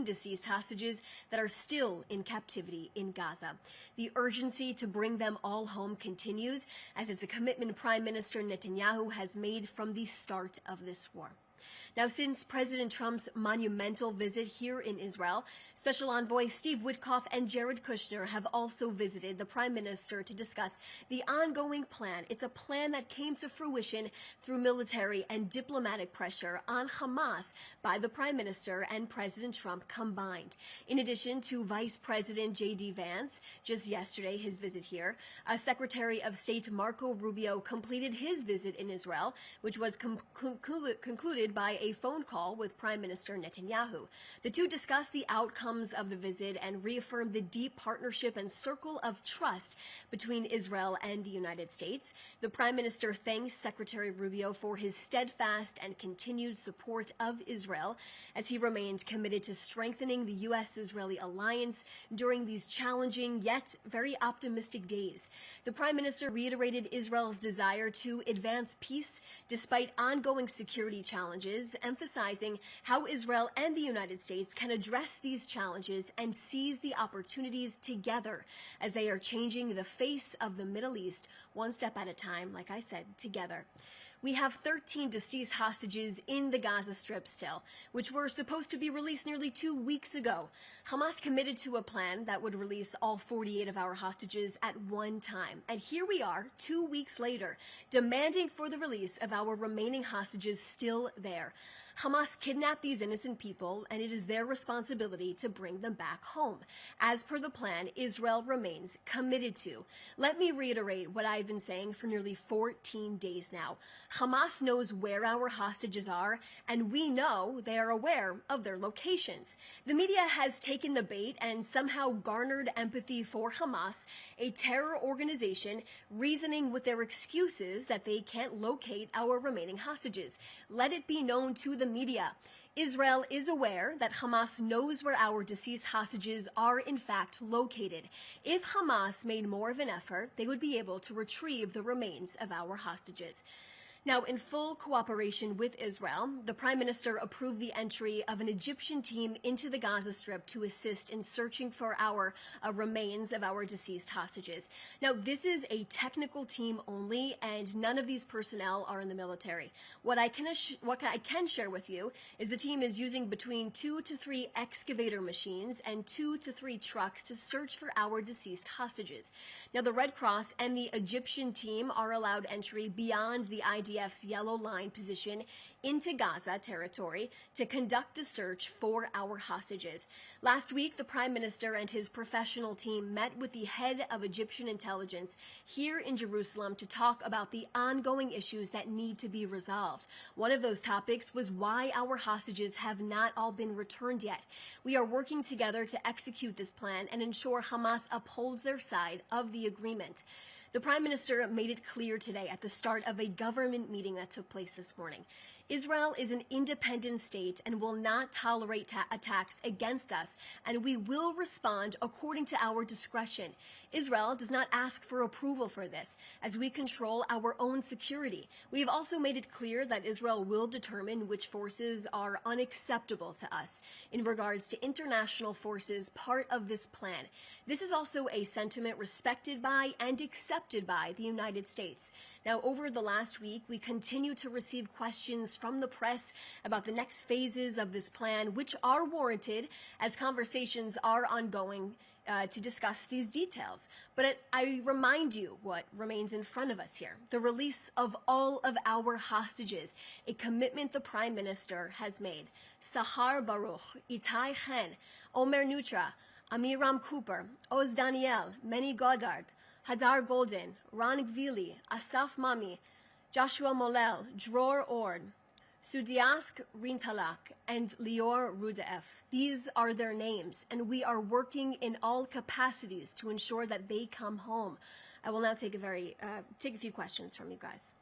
deceased hostages that are still in captivity in Gaza. The urgency to bring them all home continues, as it's a commitment Prime Minister Netanyahu has made from the start of this war. Now, since President Trump's monumental visit here in Israel, Special Envoy Steve Witkoff and Jared Kushner have also visited the Prime Minister to discuss the ongoing plan. It's a plan that came to fruition through military and diplomatic pressure on Hamas by the Prime Minister and President Trump combined. In addition to Vice President J.D. Vance, just yesterday, his visit here, Secretary of State Marco Rubio completed his visit in Israel, which was concluded by a phone call with Prime Minister Netanyahu. The two discussed the outcomes of the visit and reaffirmed the deep partnership and circle of trust between Israel and the United States. The Prime Minister thanked Secretary Rubio for his steadfast and continued support of Israel as he remained committed to strengthening the U.S.-Israeli alliance during these challenging yet very optimistic days. The Prime Minister reiterated Israel's desire to advance peace despite ongoing security challenges, emphasizing how Israel and the United States can address these challenges and seize the opportunities together as they are changing the face of the Middle East one step at a time, like I said, together. We have 13 deceased hostages in the Gaza Strip still, which were supposed to be released nearly 2 weeks ago. Hamas committed to a plan that would release all 48 of our hostages at one time. And here we are, 2 weeks later, demanding for the release of our remaining hostages still there. Hamas kidnapped these innocent people, and it is their responsibility to bring them back home. As per the plan, Israel remains committed to. Let me reiterate what I've been saying for nearly 14 days now. Hamas knows where our hostages are, and we know they are aware of their locations. The media has taken the bait and somehow garnered empathy for Hamas, a terror organization, reasoning with their excuses that they can't locate our remaining hostages. Let it be known to the media. Israel is aware that Hamas knows where our deceased hostages are in fact located. If Hamas made more of an effort, they would be able to retrieve the remains of our hostages. Now, in full cooperation with Israel, the Prime Minister approved the entry of an Egyptian team into the Gaza Strip to assist in searching for our remains of our deceased hostages. Now, this is a technical team only, and none of these personnel are in the military. What I can share with you is the team is using between 2 to 3 excavator machines and 2 to 3 trucks to search for our deceased hostages. Now, the Red Cross and the Egyptian team are allowed entry beyond the IDF's yellow line position into Gaza territory to conduct the search for our hostages. Last week, the Prime Minister and his professional team met with the head of Egyptian intelligence here in Jerusalem to talk about the ongoing issues that need to be resolved. One of those topics was why our hostages have not all been returned yet. We are working together to execute this plan and ensure Hamas upholds their side of the agreement. The Prime Minister made it clear today at the start of a government meeting that took place this morning. Israel is an independent state and will not tolerate attacks against us, and we will respond according to our discretion. Israel does not ask for approval for this, as we control our own security. We have also made it clear that Israel will determine which forces are unacceptable to us in regards to international forces part of this plan. This is also a sentiment respected by and accepted by the United States. Now, over the last week, we continue to receive questions from the press about the next phases of this plan, which are warranted as conversations are ongoing to discuss these details. But I remind you what remains in front of us here: the release of all of our hostages, a commitment the Prime Minister has made. Sahar Baruch, Itai Chen, Omer Nutra, Amiram Cooper, Oz Daniel, Meni Goddard, Hadar Golden, Ron Gvili, Asaf Mami, Joshua Molel, Dror Ord, Sudiask Rintalak, and Lior Rudaef. These are their names, and we are working in all capacities to ensure that they come home. I will now take a few questions from you guys.